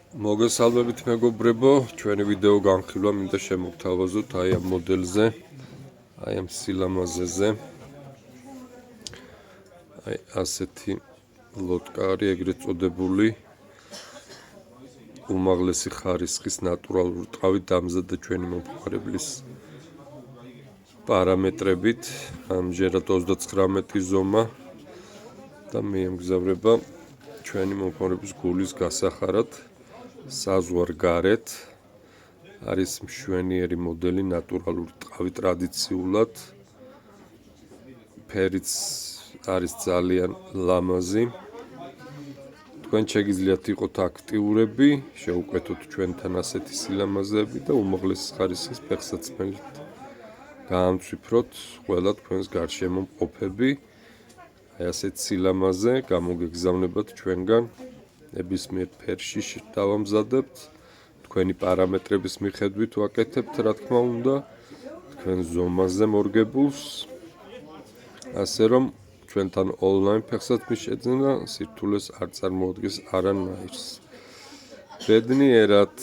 მოგესალმებით მეგობრებო, ჩვენი ვიდეო განხილვა მინდა შემოგთავაზოთ აი ამ მოდელზე, აი ამ სილამაზეზე. აი ასეთი ლოტკარი, ეგრეთ წოდებული უმაღლესი ხარისხის ნატურალური ტყავით დამზადდა ჩვენი მომხმარებლის პარამეტრებით, ამჯერად 39 ზომა და მიემგზავრება ჩვენი მომხმარებლის გულის გასახარად. საზღვარ გარეთ არის მშვენიერი მოდელი ნატურალური ტყავი ტრადიციულად ფერიც არის ძალიან ლამაზი. თქვენ შეგიძლიათ იყოთ აქტიურები, შეუკვეთოთ ჩვენთან ასეთი სილამაზეები და უმაღლესი ხარისხის ფეხსაცმელით გაამცვიფროთ ყველა თქვენს გარშემო მყოფები. აი ასეთ სილამაზე გამოგეგზავნებათ ჩვენგან ნებისმიერ ფერში დავამზადებთ, თქვენი პარამეტრების მიხედვით ვაკეთებთ, რა თქმა უნდა, თქვენ ზომაზე მორგებულს, ასე რომ ჩვენთან ონლაინ ფეხსაცმლის შეძენა სირთულეს არ წარმოადგენს არანაირს. ბედნიერად.